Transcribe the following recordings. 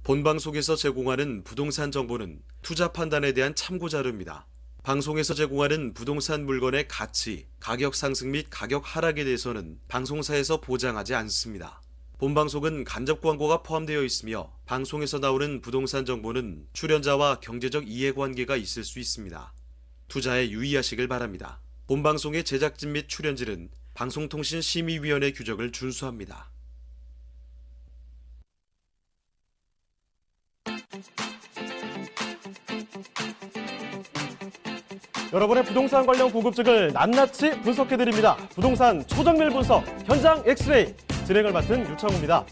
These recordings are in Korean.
본방송에서 제공하는 부동산 정보는 투자 판단에 대한 참고 자료입니다. 방송에서 제공하는 부동산 물건의 가치, 가격 상승 및 가격 하락에 대해서는 방송사에서 보장하지 않습니다. 본방송은 간접 광고가 포함되어 있으며 방송에서 나오는 부동산 정보는 출연자와 경제적 이해관계가 있을 수 있습니다. 투자에 유의하시길 바랍니다. 본방송의 제작진 및 출연진은 방송통신심의위원회 규정을 준수합니다. 여러분의 부동산 관련 궁금증을 낱낱이 분석해드립니다. 부동산 초정밀 분석 현장 엑스레이 진행을 맡은 유창호입니다.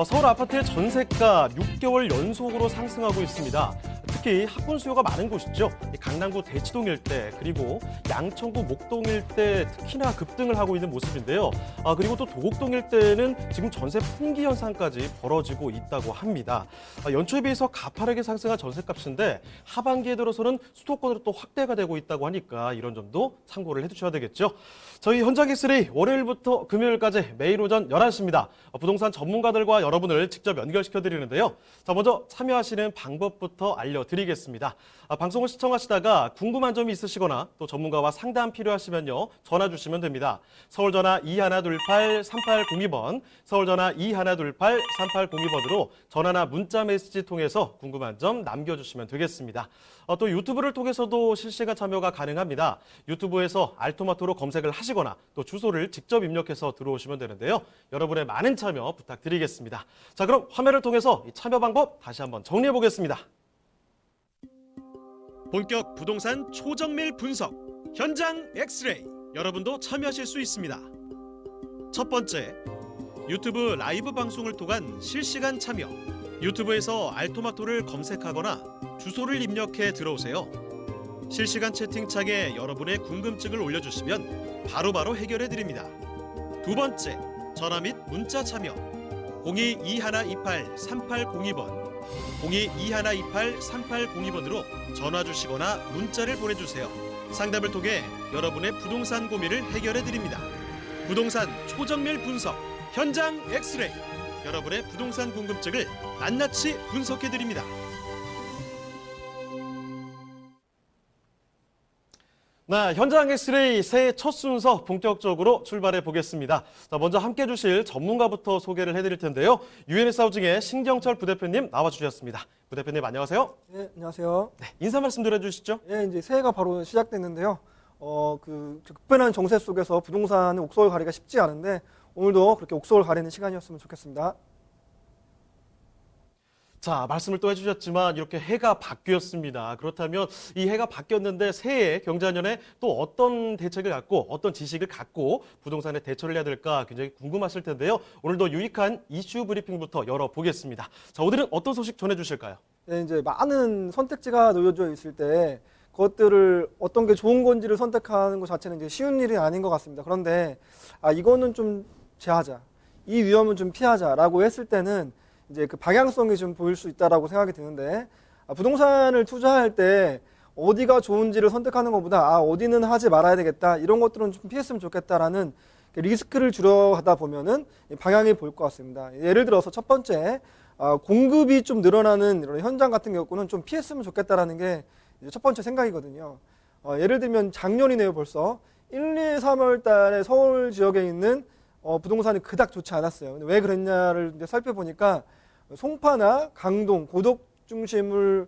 서울 아파트의 전세가 6개월 연속으로 상승하고 있습니다. 특히 학군 수요가 많은 곳이죠. 강남구 대치동 일대 그리고 양천구 목동 일대 특히나 급등을 하고 있는 모습인데요. 그리고 또 도곡동 일대는 지금 전세 품귀 현상까지 벌어지고 있다고 합니다. 연초에 비해서 가파르게 상승한 전세값인데 하반기에 들어서는 수도권으로 또 확대가 되고 있다고 하니까 이런 점도 참고를 해두셔야 되겠죠. 저희 현장 엑스레이 월요일부터 금요일까지 매일 오전 11시입니다. 부동산 전문가들과 여러분을 직접 연결시켜 드리는데요. 자, 먼저 참여하시는 방법부터 알려드리겠습니다. 방송을 시청하시다가 궁금한 점이 있으시거나 또 전문가와 상담 필요하시면요. 전화 주시면 됩니다. 서울전화 2128-3802번, 서울전화 2128-3802번으로 전화나 문자 메시지 통해서 궁금한 점 남겨주시면 되겠습니다. 또 유튜브를 통해서도 실시간 참여가 가능합니다. 유튜브에서 알토마토로 검색을 하시거나 또 주소를 직접 입력해서 들어오시면 되는데요. 여러분의 많은 참여 부탁드리겠습니다. 자, 그럼 화면을 통해서 이 참여 방법 다시 한번 정리해 보겠습니다. 본격 부동산 초정밀 분석 현장 엑스레이 여러분도 참여하실 수 있습니다. 첫 번째, 유튜브 라이브 방송을 통한 실시간 참여. 유튜브에서 알토마토를 검색하거나 주소를 입력해 들어오세요. 실시간 채팅창에 여러분의 궁금증을 올려주시면 바로바로 해결해 드립니다. 두 번째, 전화 및 문자 참여. 02-2128-3802번, 02-2128-3802번으로 전화 주시거나 문자를 보내주세요. 상담을 통해 여러분의 부동산 고민을 해결해 드립니다. 부동산 초정밀 분석 현장 엑스레이. 여러분의 부동산 궁금증을 낱낱이 분석해 드립니다. 네, 현장 엑스레이 새해 첫 순서 본격적으로 출발해 보겠습니다. 자, 먼저 함께 해주실 전문가부터 소개를 해드릴 텐데요. 유엔에스 하우징의 신경철 부대표님 나와주셨습니다. 부대표님 안녕하세요. 네, 안녕하세요. 네, 인사 말씀 드려주시죠. 네, 이제 새해가 바로 시작됐는데요. 급변한 정세 속에서 부동산의 옥석을 가리기가 쉽지 않은데 오늘도 그렇게 옥석을 가리는 시간이었으면 좋겠습니다. 자, 말씀을 또 해주셨지만 이렇게 해가 바뀌었습니다. 그렇다면 이 해가 바뀌었는데 새해 경자년에 또 어떤 대책을 갖고 어떤 지식을 갖고 부동산에 대처를 해야 될까 굉장히 궁금하실 텐데요. 오늘도 유익한 이슈 브리핑부터 열어보겠습니다. 자, 오늘은 어떤 소식 전해주실까요? 네, 이제 많은 선택지가 놓여져 있을 때 그것들을 어떤 게 좋은 건지를 선택하는 것 자체는 이제 쉬운 일이 아닌 것 같습니다. 그런데 이거는 좀 제하자, 이 위험은 좀 피하자라고 했을 때는 이제 그 방향성이 좀 보일 수 있다라고 생각이 드는데 부동산을 투자할 때 어디가 좋은지를 선택하는 것보다 어디는 하지 말아야 되겠다 이런 것들은 좀 피했으면 좋겠다라는 리스크를 줄여가다 보면은 방향이 보일 것 같습니다. 예를 들어서 첫 번째 공급이 좀 늘어나는 이런 현장 같은 경우는 좀 피했으면 좋겠다라는 게 첫 번째 생각이거든요. 예를 들면 작년이네요. 벌써 1, 2, 3월 달에 서울 지역에 있는 부동산이 그닥 좋지 않았어요. 근데 왜 그랬냐를 이제 살펴보니까 송파나 강동, 고덕지구를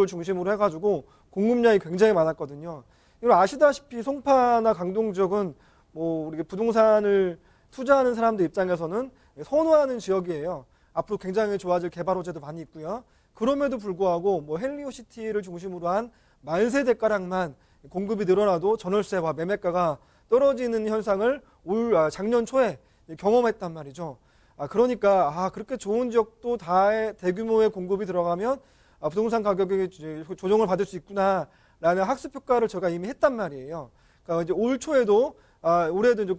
중심으로 해가지고 공급량이 굉장히 많았거든요. 이걸 아시다시피 송파나 강동 지역은 뭐 우리 부동산을 투자하는 사람들 입장에서는 선호하는 지역이에요. 앞으로 굉장히 좋아질 개발 호재도 많이 있고요. 그럼에도 불구하고 뭐 헬리오시티를 중심으로 한 만세대가량만 공급이 늘어나도 전월세와 매매가가 떨어지는 현상을 작년 초에 경험했단 말이죠. 그러니까 그렇게 좋은 지역도 대규모의 공급이 들어가면 부동산 가격이 조정을 받을 수 있구나라는 학습 효과를 제가 이미 했단 말이에요. 그러니까 이제 올 초에도 올해도 이제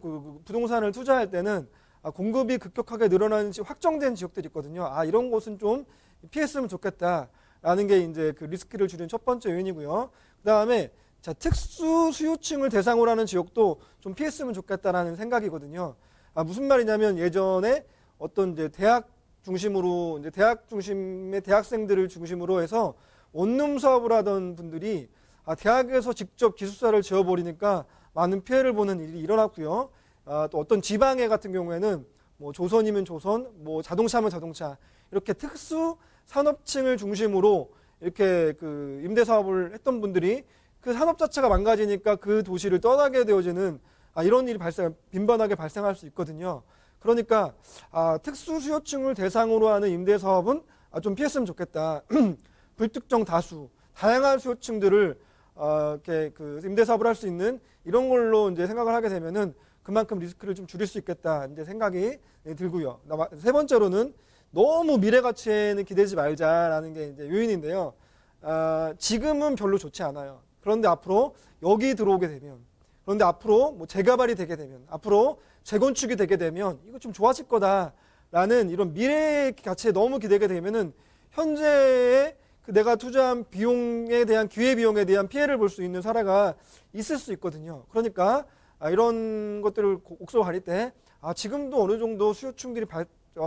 부동산을 투자할 때는 공급이 급격하게 늘어나는 확정된 지역들이 있거든요. 이런 곳은 좀 피했으면 좋겠다라는 게 이제 그 리스크를 줄이는 첫 번째 요인이고요. 그다음에 특수 수요층을 대상으로 하는 지역도 좀 피했으면 좋겠다라는 생각이거든요. 무슨 말이냐면 예전에 어떤 이제 대학 중심으로 이제 대학 중심의 대학생들을 중심으로 해서 원룸 사업을 하던 분들이 대학에서 직접 기숙사를 지어버리니까 많은 피해를 보는 일이 일어났고요. 또 어떤 지방에 같은 경우에는 뭐 조선이면 조선, 뭐 자동차면 자동차 이렇게 특수 산업층을 중심으로 이렇게 그 임대 사업을 했던 분들이 그 산업 자체가 망가지니까 그 도시를 떠나게 되어지는 이런 일이 빈번하게 발생할 수 있거든요. 그러니까 특수 수요층을 대상으로 하는 임대 사업은 좀 피했으면 좋겠다. 불특정 다수, 다양한 수요층들을 이렇게 그 임대 사업을 할 수 있는 이런 걸로 이제 생각을 하게 되면은 그만큼 리스크를 좀 줄일 수 있겠다 이제 생각이 들고요. 세 번째로는 너무 미래 가치에는 기대지 말자라는 게 이제 요인인데요. 지금은 별로 좋지 않아요. 그런데 앞으로 여기 들어오게 되면, 그런데 앞으로 뭐 재개발이 되게 되면, 앞으로 재건축이 되게 되면 이거 좀 좋아질 거다라는 이런 미래 가치에 너무 기대게 되면은 현재의 그 내가 투자한 비용에 대한 기회 비용에 대한 피해를 볼 수 있는 사례가 있을 수 있거든요. 그러니까 이런 것들을 옥석 가릴 때 지금도 어느 정도 수요층들이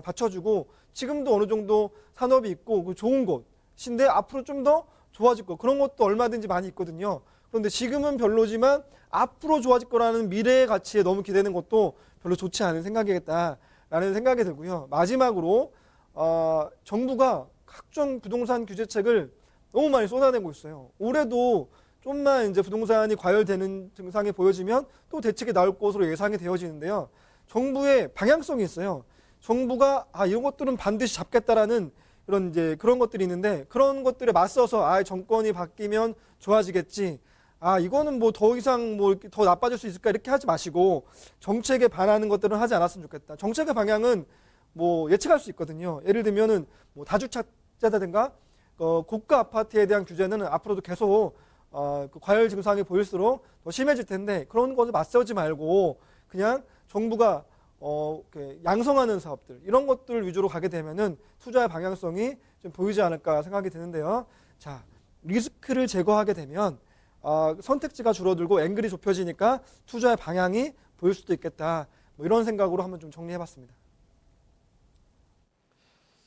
받쳐주고 지금도 어느 정도 산업이 있고 좋은 곳인데 앞으로 좀 더 좋아질 거 그런 것도 얼마든지 많이 있거든요. 그런데 지금은 별로지만 앞으로 좋아질 거라는 미래의 가치에 너무 기대는 것도 별로 좋지 않은 생각이겠다라는 생각이 들고요. 마지막으로 정부가 각종 부동산 규제책을 너무 많이 쏟아내고 있어요. 올해도 좀만 이제 부동산이 과열되는 증상이 보여지면 또 대책이 나올 것으로 예상이 되어지는데요. 정부의 방향성이 있어요. 정부가 이런 것들은 반드시 잡겠다라는 이런 이제 그런 것들이 있는데 그런 것들에 맞서서 정권이 바뀌면 좋아지겠지. 이거는 뭐 더 이상 뭐 더 나빠질 수 있을까 이렇게 하지 마시고 정책에 반하는 것들은 하지 않았으면 좋겠다. 정책의 방향은 뭐 예측할 수 있거든요. 예를 들면은 뭐 다주택자라든가 고가 아파트에 대한 규제는 앞으로도 계속 그 과열 증상이 보일수록 더 심해질 텐데 그런 것을 맞서지 말고 그냥 정부가 양성하는 사업들 이런 것들 위주로 가게 되면은 투자의 방향성이 좀 보이지 않을까 생각이 드는데요. 자, 리스크를 제거하게 되면 선택지가 줄어들고 앵글이 좁혀지니까 투자의 방향이 보일 수도 있겠다. 뭐 이런 생각으로 한번 좀 정리해봤습니다.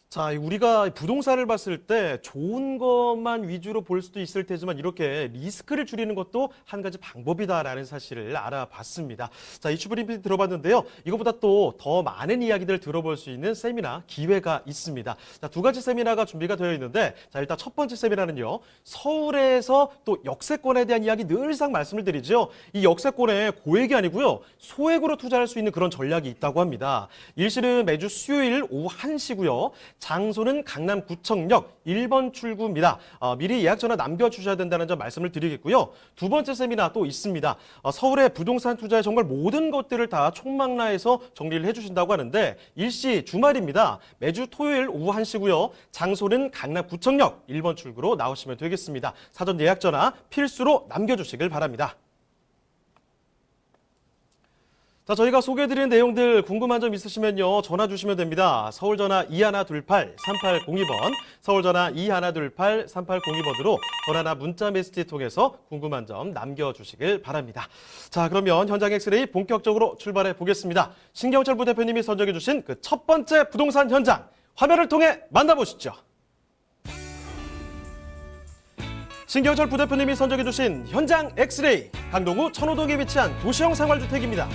자, 우리가 부동산을 봤을 때 좋은 것만 위주로 볼 수도 있을 테지만 이렇게 리스크를 줄이는 것도 한 가지 방법이다라는 사실을 알아봤습니다. 자, 이슈 브리핑 들어봤는데요. 이것보다 또 더 많은 이야기들 들어볼 수 있는 세미나 기회가 있습니다. 자, 두 가지 세미나가 준비가 되어 있는데 자, 일단 첫 번째 세미나는요. 서울에서 또 역세권에 대한 이야기 늘상 말씀을 드리죠. 이 역세권에 고액이 아니고요. 소액으로 투자할 수 있는 그런 전략이 있다고 합니다. 일실은 매주 수요일 오후 1시고요. 장소는 강남구청역 1번 출구입니다. 미리 예약 전화 남겨주셔야 된다는 점 말씀을 드리겠고요. 두 번째 세미나 또 있습니다. 서울의 부동산 투자의 정말 모든 것들을 다 총망라해서 정리를 해주신다고 하는데 일시 주말입니다. 매주 토요일 오후 1시고요. 장소는 강남구청역 1번 출구로 나오시면 되겠습니다. 사전 예약 전화 필수로 남겨주시길 바랍니다. 자, 저희가 소개해드린 내용들 궁금한 점 있으시면요. 전화 주시면 됩니다. 서울전화 2128-3802번, 서울전화 2128-3802번으로 전화나 문자 메시지 통해서 궁금한 점 남겨주시길 바랍니다. 자, 그러면 현장 엑스레이 본격적으로 출발해 보겠습니다. 신경철 부대표님이 선정해 주신 그 첫 번째 부동산 현장, 화면을 통해 만나보시죠. 신경철 부대표님이 선정해 주신 현장 엑스레이, 강동구 천호동에 위치한 도시형 생활주택입니다.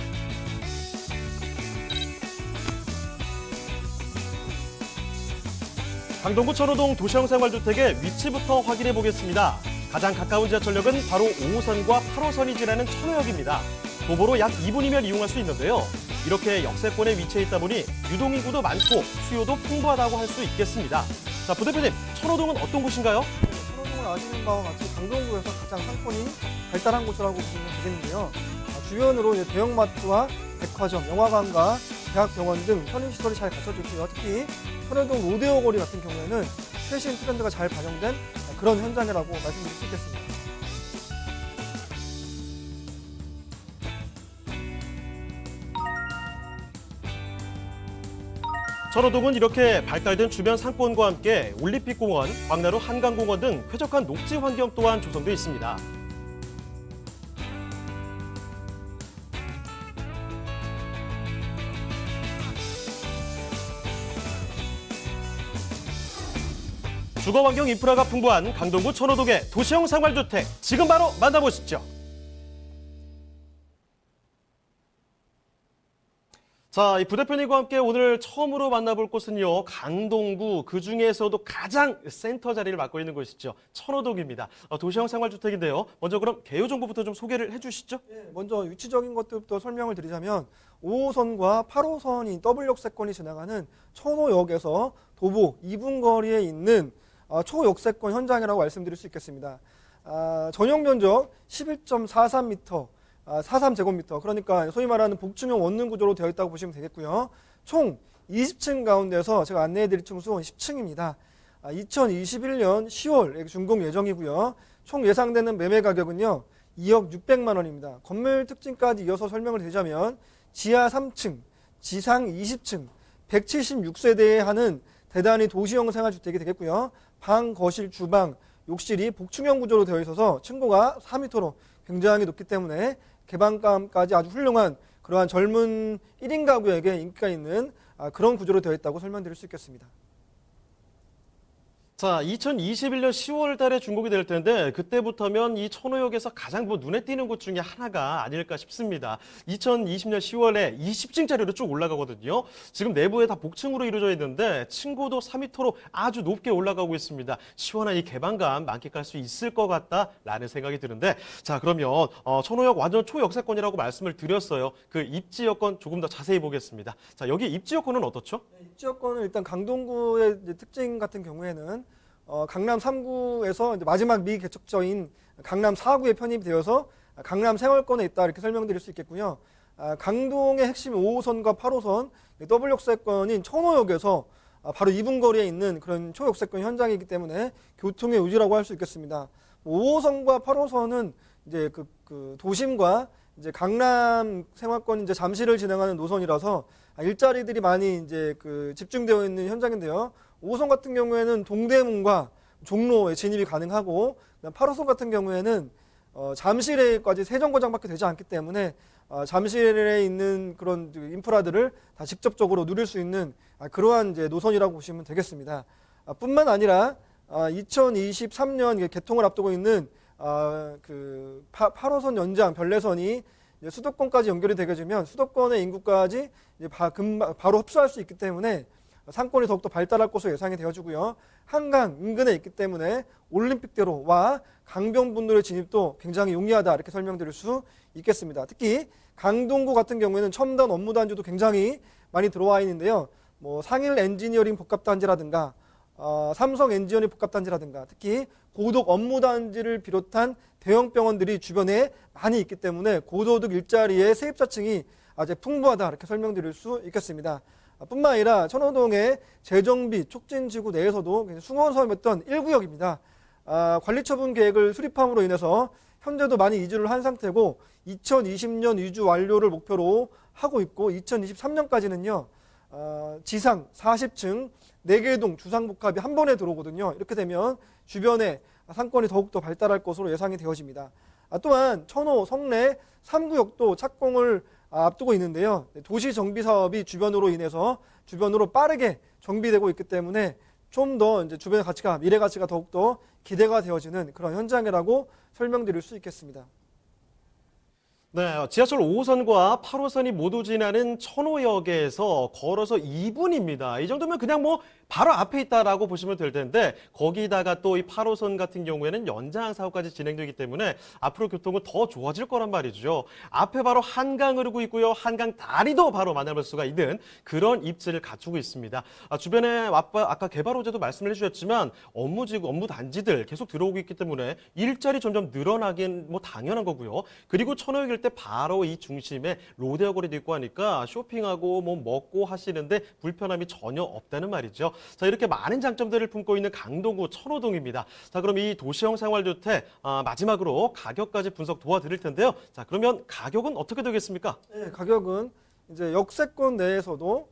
강동구 천호동 도시형 생활주택의 위치부터 확인해 보겠습니다. 가장 가까운 지하철역은 바로 5호선과 8호선이 지나는 천호역입니다. 도보로 약 2분이면 이용할 수 있는데요. 이렇게 역세권에 위치해 있다 보니 유동인구도 많고 수요도 풍부하다고 할 수 있겠습니다. 자, 부대표님, 천호동은 어떤 곳인가요? 천호동을 아시는 바와 같이 강동구에서 가장 상권이 발달한 곳이라고 보시면 되겠는데요. 주변으로 대형마트와 백화점, 영화관과 대학병원 등 편의시설이 잘 갖춰져 있고요. 특히 천호동 로데오 거리 같은 경우에는 최신 트렌드가 잘 반영된 그런 현장이라고 말씀드릴 수 있겠습니다. 천호동은 이렇게 발달된 주변 상권과 함께 올림픽공원, 광나루 한강공원 등 쾌적한 녹지 환경 또한 조성되어 있습니다. 주거환경 인프라가 풍부한 강동구 천호동의 도시형 생활주택 지금 바로 만나보시죠. 자, 이 부대표님과 함께 오늘 처음으로 만나볼 곳은요, 강동구 그중에서도 가장 센터 자리를 맡고 있는 곳이죠. 천호동입니다. 도시형 생활주택인데요. 먼저 그럼 개요 정보부터 좀 소개를 해주시죠. 네, 먼저 위치적인 것들부터 설명을 드리자면 5호선과 8호선이 더블 역세권이 지나가는 천호역에서 도보 2분 거리에 있는 초역세권 현장이라고 말씀드릴 수 있겠습니다. 전용 면적 11.43m, 43제곱미터, 그러니까 소위 말하는 복층형 원룸 구조로 되어 있다고 보시면 되겠고요. 총 20층 가운데서 제가 안내해드릴 층수는 10층입니다. 2021년 10월 준공 예정이고요. 총 예상되는 매매 가격은요, 2억 600만 원입니다. 건물 특징까지 이어서 설명을 드리자면 지하 3층, 지상 20층, 176세대에 하는 대단히 도시형 생활주택이 되겠고요. 방, 거실, 주방, 욕실이 복층형 구조로 되어 있어서 층고가 4m로 굉장히 높기 때문에 개방감까지 아주 훌륭한 그러한 젊은 1인 가구에게 인기가 있는 그런 구조로 되어 있다고 설명드릴 수 있겠습니다. 자, 2021년 10월 달에 준공이 될 텐데 그때부터면 이 천호역에서 가장 눈에 띄는 곳 중에 하나가 아닐까 싶습니다. 2020년 10월에 20층짜리로 쭉 올라가거든요. 지금 내부에 다 복층으로 이루어져 있는데 층고도 4m로 아주 높게 올라가고 있습니다. 시원한 이 개방감 만끽할 수 있을 것 같다라는 생각이 드는데, 자, 그러면 천호역 완전 초역세권이라고 말씀을 드렸어요. 그 입지 여건 조금 더 자세히 보겠습니다. 자, 여기 입지 여건은 어떻죠? 입지 여건은 일단 강동구의 특징 같은 경우에는 강남 3구에서 마지막 미개척지인 강남 4구에 편입이 되어서 강남 생활권에 있다, 이렇게 설명드릴 수 있겠고요. 강동의 핵심 5호선과 8호선 더블 역세권인 천호역에서 바로 2분 거리에 있는 그런 초역세권 현장이기 때문에 교통의 요지라고 할 수 있겠습니다. 5호선과 8호선은 이제 그 도심과 이제 강남 생활권 이제 잠실을 진행하는 노선이라서 일자리들이 많이 이제 집중되어 있는 현장인데요. 5호선 같은 경우에는 동대문과 종로에 진입이 가능하고, 8호선 같은 경우에는 잠실에까지 세정거장밖에 되지 않기 때문에 잠실에 있는 그런 인프라들을 다 직접적으로 누릴 수 있는 그러한 이제 노선이라고 보시면 되겠습니다. 뿐만 아니라 2023년 개통을 앞두고 있는 8호선 연장 별내선이 수도권까지 연결이 되게 되면 수도권의 인구까지 이제 바로 흡수할 수 있기 때문에 상권이 더욱더 발달할 것으로 예상이 되어지고요. 한강 인근에 있기 때문에 올림픽대로와 강변북로의 진입도 굉장히 용이하다, 이렇게 설명드릴 수 있겠습니다. 특히 강동구 같은 경우에는 첨단 업무단지도 굉장히 많이 들어와 있는데요. 상일 엔지니어링 복합단지라든가 삼성 엔지니어링 복합단지라든가 특히 고독 업무단지를 비롯한 대형 병원들이 주변에 많이 있기 때문에 고소득 일자리의 세입자층이 아주 풍부하다, 이렇게 설명드릴 수 있겠습니다. 뿐만 아니라 천호동의 재정비 촉진지구 내에서도 숭어섬이었던 1구역입니다. 관리처분 계획을 수립함으로 인해서 현재도 많이 이주를 한 상태고 2020년 이주 완료를 목표로 하고 있고, 2023년까지는요 지상 40층 4개 동 주상복합이 한 번에 들어오거든요. 이렇게 되면 주변에 상권이 더욱더 발달할 것으로 예상이 되어집니다. 또한 천호 성내 3구역도 착공을 앞두고 있는데요. 도시 정비 사업이 주변으로 빠르게 정비되고 있기 때문에 좀 더 이제 주변의 가치가, 미래 가치가 더욱더 기대가 되어지는 그런 현장이라고 설명드릴 수 있겠습니다. 네, 지하철 5호선과 8호선이 모두 지나는 천호역에서 걸어서 2분입니다. 이 정도면 그냥 바로 앞에 있다라고 보시면 될 텐데, 거기다가 또 이 8호선 같은 경우에는 연장 사업까지 진행되기 때문에 앞으로 교통은 더 좋아질 거란 말이죠. 앞에 바로 한강 흐르고 있고요. 한강 다리도 바로 만나볼 수가 있는 그런 입지를 갖추고 있습니다. 주변에 아까 개발호재도 말씀을 해주셨지만 업무지구, 업무단지들 계속 들어오고 있기 때문에 일자리 점점 늘어나긴 당연한 거고요. 그리고 천호역 일대 바로 이 중심에 로데오 거리도 있고 하니까 쇼핑하고 먹고 하시는데 불편함이 전혀 없다는 말이죠. 자, 이렇게 많은 장점들을 품고 있는 강동구 천호동입니다. 자, 그럼 이 도시형 생활주택 마지막으로 가격까지 분석 도와드릴 텐데요. 자, 그러면 가격은 어떻게 되겠습니까? 네, 가격은 이제 역세권 내에서도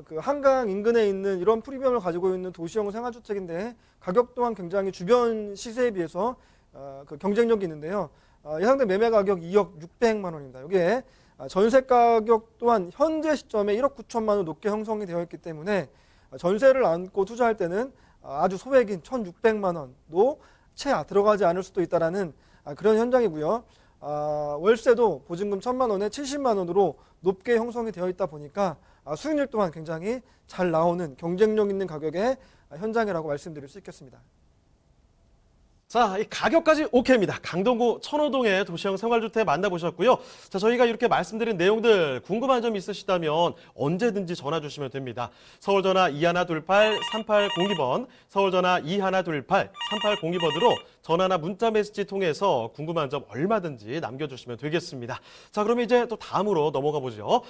그 한강 인근에 있는 이런 프리미엄을 가지고 있는 도시형 생활주택인데, 가격 또한 굉장히 주변 시세에 비해서 경쟁력이 있는데요. 예상된 매매 가격 2억 600만 원입니다. 이게 전세 가격 또한 현재 시점에 1억 9천만 원 높게 형성이 되어 있기 때문에 전세를 안고 투자할 때는 아주 소액인 1,600만 원도 채 들어가지 않을 수도 있다라는 그런 현장이고요. 월세도 보증금 1,000만 원에 70만 원으로 높게 형성이 되어 있다 보니까 수익률 또한 굉장히 잘 나오는 경쟁력 있는 가격의 현장이라고 말씀드릴 수 있겠습니다. 자, 이 가격까지 오케이입니다. 강동구 천호동의 도시형 생활주택 만나보셨고요. 자, 저희가 이렇게 말씀드린 내용들 궁금한 점 있으시다면 언제든지 전화 주시면 됩니다. 서울전화 2128-3802번, 서울전화 2128-3802번으로 전화나 문자 메시지 통해서 궁금한 점 얼마든지 남겨주시면 되겠습니다. 자, 그러면 이제 또 다음으로 넘어가 보죠.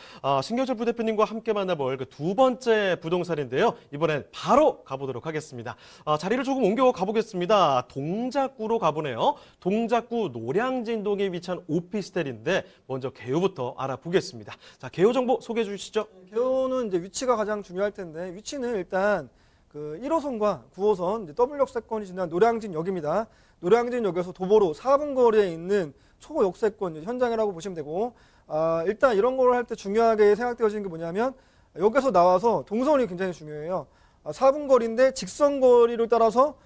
신경철 부대표님과 함께 만나볼 그 두 번째 부동산인데요. 이번엔 바로 가보도록 하겠습니다. 자리를 조금 옮겨 가보겠습니다. 동작구로 가보네요. 동작구 노량진동에 위치한 오피스텔인데 먼저 개요부터 알아보겠습니다. 자, 개요 정보 소개해 주시죠. 개요는 이제 위치가 가장 중요할 텐데 위치는 일단 그 1호선과 9호선 이제 W역세권이 지난 노량진역입니다. 노량진역에서 도보로 4분 거리에 있는 초역세권 현장이라고 보시면 되고 일단 이런 걸 할 때 중요하게 생각되어지는 게 뭐냐면 여기서 나와서 동선이 굉장히 중요해요. 4분 거리인데 직선 거리를 따라서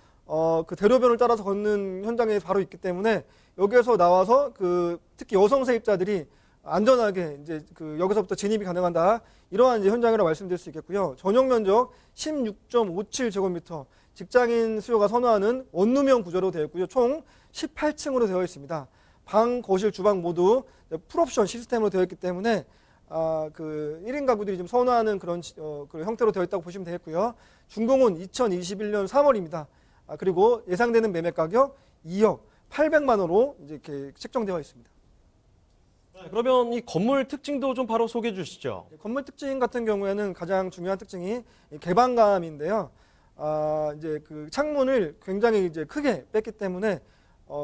그 대로변을 따라서 걷는 현장에 바로 있기 때문에 여기에서 나와서 그 특히 여성 세입자들이 안전하게 이제 그 여기서부터 진입이 가능하다. 이러한 이제 현장이라고 말씀드릴 수 있겠고요. 전용 면적 16.57제곱미터, 직장인 수요가 선호하는 원룸형 구조로 되어 있고요. 총 18층으로 되어 있습니다. 방, 거실, 주방 모두 풀옵션 시스템으로 되어 있기 때문에 그 1인 가구들이 좀 선호하는 그런 형태로 되어 있다고 보시면 되겠고요. 준공은 2021년 3월입니다. 그리고 예상되는 매매 가격 2억 800만 원으로 이제 이렇게 책정되어 있습니다. 그러면 이 건물 특징도 좀 바로 소개해 주시죠. 건물 특징 같은 경우에는 가장 중요한 특징이 개방감인데요. 이제 그 창문을 굉장히 이제 크게 뺐기 때문에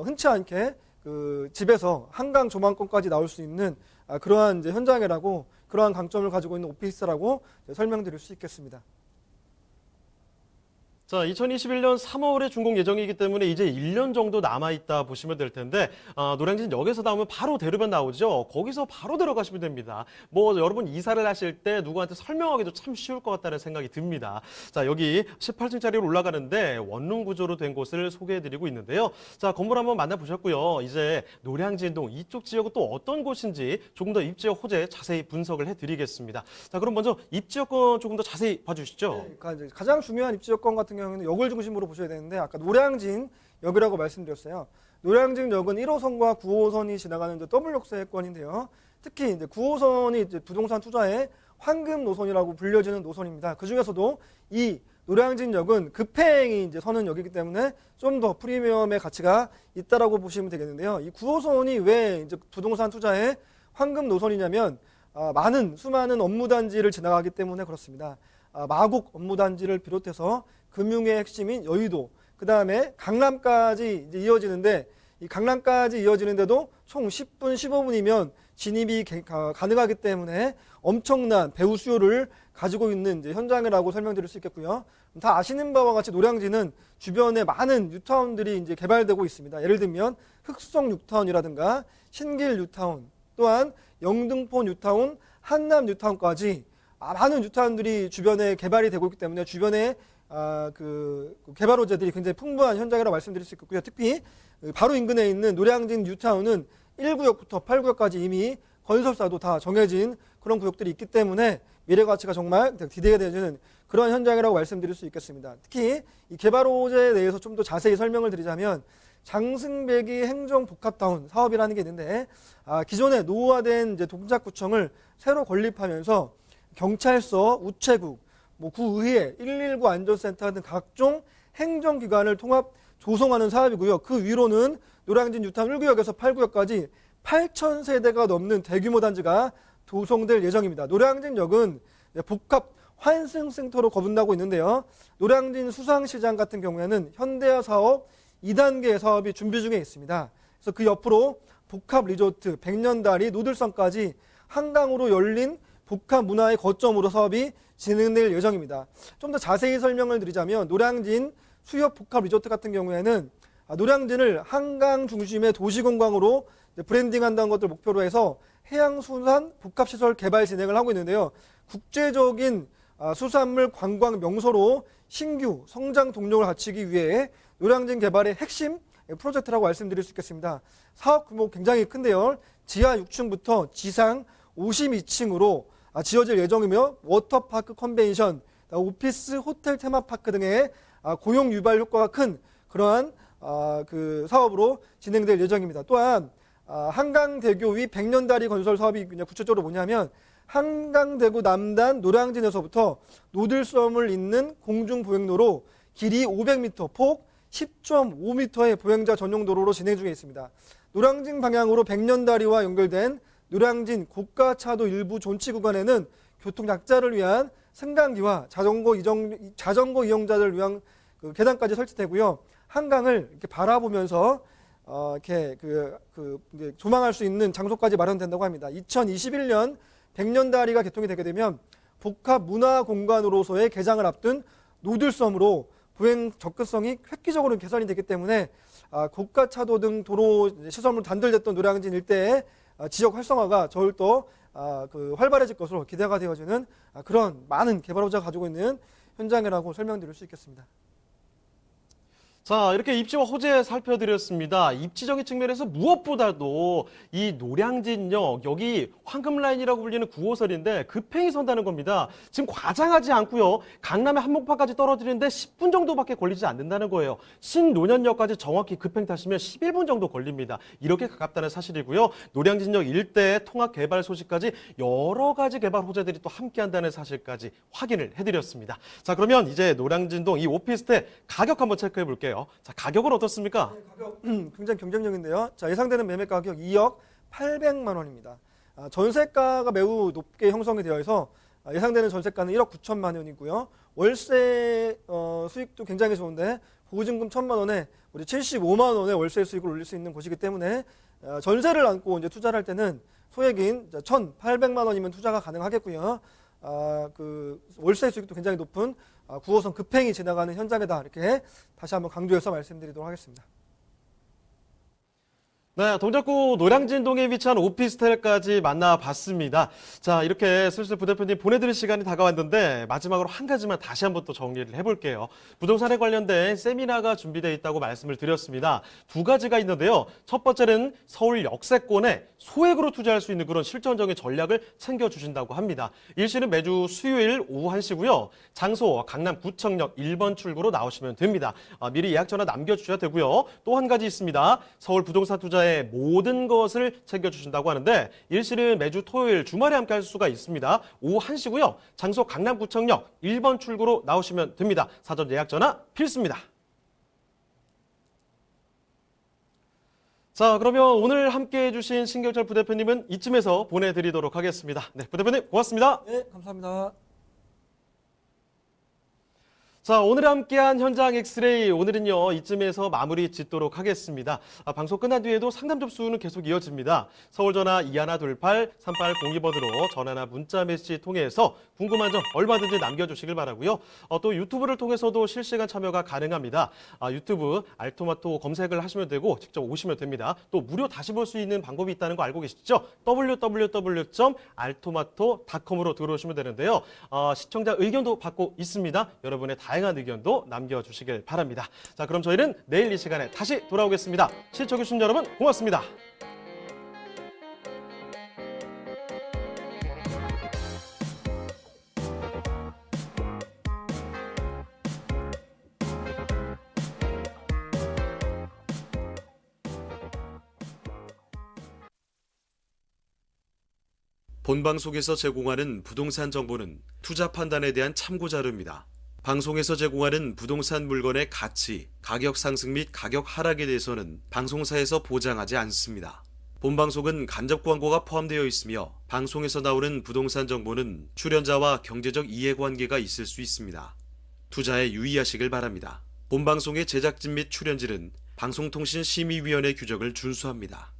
흔치 않게 그 집에서 한강 조망권까지 나올 수 있는 그러한 이제 현장이라고, 그러한 강점을 가지고 있는 오피스라고 설명드릴 수 있겠습니다. 자, 2021년 3월에 준공 예정이기 때문에 이제 1년 정도 남아있다 보시면 될 텐데 노량진역에서 나오면 바로 대로변 나오죠. 거기서 바로 들어가시면 됩니다. 뭐 여러분 이사를 하실 때 누구한테 설명하기도 참 쉬울 것 같다는 생각이 듭니다. 자, 여기 18층짜리로 올라가는데 원룸 구조로 된 곳을 소개해드리고 있는데요. 자, 건물 한번 만나보셨고요. 이제 노량진동 이쪽 지역은 또 어떤 곳인지 조금 더 입지역 호재 자세히 분석을 해드리겠습니다. 자, 그럼 먼저 입지역권 조금 더 자세히 봐주시죠. 그러니까 이제 가장 중요한 입지역권 같은 경우는 역을 중심으로 보셔야 되는데 아까 노량진역이라고 말씀드렸어요. 노량진역은 1호선과 9호선이 지나가는 W역세권인데요. 특히 이제 9호선이 이제 부동산 투자의 황금 노선이라고 불려지는 노선입니다. 그 중에서도 이 노량진역은 급행이 이제 서는 역이기 때문에 좀 더 프리미엄의 가치가 있다라고 보시면 되겠는데요. 이 9호선이 왜 이제 부동산 투자의 황금 노선이냐면 수많은 업무단지를 지나가기 때문에 그렇습니다. 마곡 업무단지를 비롯해서 금융의 핵심인 여의도, 그 다음에 강남까지 이제 이어지는데 이 강남까지 이어지는데도 총 10분, 15분이면 진입이 가능하기 때문에 엄청난 배우 수요를 가지고 있는 이제 현장이라고 설명드릴 수 있겠고요. 다 아시는 바와 같이 노량진은 주변에 많은 뉴타운들이 이제 개발되고 있습니다. 예를 들면 흑성 뉴타운이라든가 신길 뉴타운, 또한 영등포 뉴타운, 한남 뉴타운까지 많은 뉴타운들이 주변에 개발이 되고 있기 때문에 주변에 그 개발 호재들이 굉장히 풍부한 현장이라고 말씀드릴 수 있겠고요. 특히 바로 인근에 있는 노량진 뉴타운은 1구역부터 8구역까지 이미 건설사도 다 정해진 그런 구역들이 있기 때문에 미래 가치가 정말 기대가 되는 그런 현장이라고 말씀드릴 수 있겠습니다. 특히 이 개발 호재에 대해서 좀 더 자세히 설명을 드리자면 장승배기 행정복합타운 사업이라는 게 있는데 기존에 노후화된 이제 동작구청을 새로 건립하면서 경찰서, 우체국, 구의회, 119 안전센터 등 각종 행정기관을 통합 조성하는 사업이고요. 그 위로는 노량진 뉴타운 1구역에서 8구역까지 8,000세대가 넘는 대규모 단지가 조성될 예정입니다. 노량진역은 복합 환승센터로 거듭나고 있는데요. 노량진 수상시장 같은 경우에는 현대화 사업 2단계 사업이 준비 중에 있습니다. 그래서 그 옆으로 복합 리조트, 백년다리, 노들섬까지 한강으로 열린 복합 문화의 거점으로 사업이 진행될 예정입니다. 좀 더 자세히 설명을 드리자면 노량진 수협 복합 리조트 같은 경우에는 노량진을 한강 중심의 도시관광으로 브랜딩한다는 것을 목표로 해서 해양수산 복합시설 개발 진행을 하고 있는데요. 국제적인 수산물 관광 명소로 신규 성장 동력을 갖추기 위해 노량진 개발의 핵심 프로젝트라고 말씀드릴 수 있겠습니다. 사업 규모 굉장히 큰데요. 지하 6층부터 지상 52층으로 지어질 예정이며 워터파크 컨벤션, 오피스, 호텔 테마파크 등의 고용 유발 효과가 큰 그러한 그 사업으로 진행될 예정입니다. 또한 한강대교 위 백년다리 건설 사업이 그냥 구체적으로 뭐냐면 한강대교 남단 노량진에서부터 노들섬을 잇는 공중보행로로 길이 500m, 폭 10.5m의 보행자 전용 도로로 진행 중에 있습니다. 노량진 방향으로 백년다리와 연결된 노량진 고가차도 일부 존치 구간에는 교통 약자를 위한 승강기와 자전거 이용자들을 위한 그 계단까지 설치되고요. 한강을 이렇게 바라보면서 이렇게 이제 조망할 수 있는 장소까지 마련된다고 합니다. 2021년 백년다리가 개통이 되게 되면 복합 문화공간으로서의 개장을 앞둔 노들섬으로 보행 접근성이 획기적으로 개선이 되기 때문에 고가차도 등 도로 시설물 단절됐던 노량진 일대의 지역 활성화가 더욱더 활발해질 것으로 기대가 되어지는 그런 많은 개발업자가 가지고 있는 현장이라고 설명드릴 수 있겠습니다. 자, 이렇게 입지와 호재 살펴드렸습니다. 입지적인 측면에서 무엇보다도 이 노량진역, 여기 황금라인이라고 불리는 9호선인데 급행이 선다는 겁니다. 지금 과장하지 않고요. 강남의 한복판까지 떨어지는데 10분 정도밖에 걸리지 않는다는 거예요. 신논현역까지 정확히 급행 타시면 11분 정도 걸립니다. 이렇게 가깝다는 사실이고요. 노량진역 일대 통합 개발 소식까지 여러 가지 개발 호재들이 또 함께한다는 사실까지 확인을 해드렸습니다. 자, 그러면 이제 노량진동 이 오피스텔 가격 한번 체크해 볼게요. 자, 가격은 어떻습니까? 네, 가격 굉장히 경쟁력인데요. 자, 예상되는 매매 가격 2억 800만 원입니다. 전세가가 매우 높게 형성이 되어 있어 예상되는 전세가는 1억 9천만 원이고요. 월세 수익도 굉장히 좋은데 보증금 1,000만 원에 우리 75만 원의 월세 수익을 올릴 수 있는 곳이기 때문에 전세를 안고 이제 투자를 할 때는 소액인 1,800만 원이면 투자가 가능하겠고요. 그 월세 수익도 굉장히 높은 9호선 급행이 지나가는 현장이다. 이렇게 다시 한번 강조해서 말씀드리도록 하겠습니다. 네, 동작구 노량진동에 위치한 오피스텔까지 만나봤습니다. 자, 이렇게 슬슬 부대표님 보내드릴 시간이 다가왔는데 마지막으로 한 가지만 다시 한번 또 정리를 해볼게요. 부동산에 관련된 세미나가 준비되어 있다고 말씀을 드렸습니다. 두 가지가 있는데요. 첫 번째는 서울 역세권에 소액으로 투자할 수 있는 그런 실전적인 전략을 챙겨주신다고 합니다. 일시는 매주 수요일 오후 1시고요. 장소 강남구청역 1번 출구로 나오시면 됩니다. 미리 예약 전화 남겨주셔야 되고요. 또 한 가지 있습니다. 서울 부동산 투자의 모든 것을 챙겨주신다고 하는데 일시는 매주 토요일 주말에 함께 할 수가 있습니다. 오후 1시고요. 장소 강남구청역 1번 출구로 나오시면 됩니다. 사전 예약 전화 필수입니다. 자, 그러면 오늘 함께해 주신 신경철 부대표님은 이쯤에서 보내드리도록 하겠습니다. 네, 부대표님 고맙습니다. 네, 감사합니다. 자, 오늘 함께한 현장 엑스레이 오늘은요 이쯤에서 마무리 짓도록 하겠습니다. 방송 끝난 뒤에도 상담 접수는 계속 이어집니다. 서울전화 2128-3802번으로 전화나 문자 메시지 통해서 궁금한 점 얼마든지 남겨주시길 바라고요. 또 유튜브를 통해서도 실시간 참여가 가능합니다. 유튜브 알토마토 검색을 하시면 되고 직접 오시면 됩니다. 또 무료 다시 볼 수 있는 방법이 있다는 거 알고 계시죠? www.altomato.com으로 들어오시면 되는데요. 시청자 의견도 받고 있습니다. 여러분의 다양한 의견도 남겨주시길 바랍니다. 자, 그럼 저희는 내일 이 시간에 다시 돌아오겠습니다. 시청해주신 여러분 고맙습니다. 본방송에서 제공하는 부동산 정보는 투자 판단에 대한 참고 자료입니다. 방송에서 제공하는 부동산 물건의 가치, 가격 상승 및 가격 하락에 대해서는 방송사에서 보장하지 않습니다. 본방송은 간접 광고가 포함되어 있으며 방송에서 나오는 부동산 정보는 출연자와 경제적 이해관계가 있을 수 있습니다. 투자에 유의하시길 바랍니다. 본방송의 제작진 및 출연진은 방송통신심의위원회 규정을 준수합니다.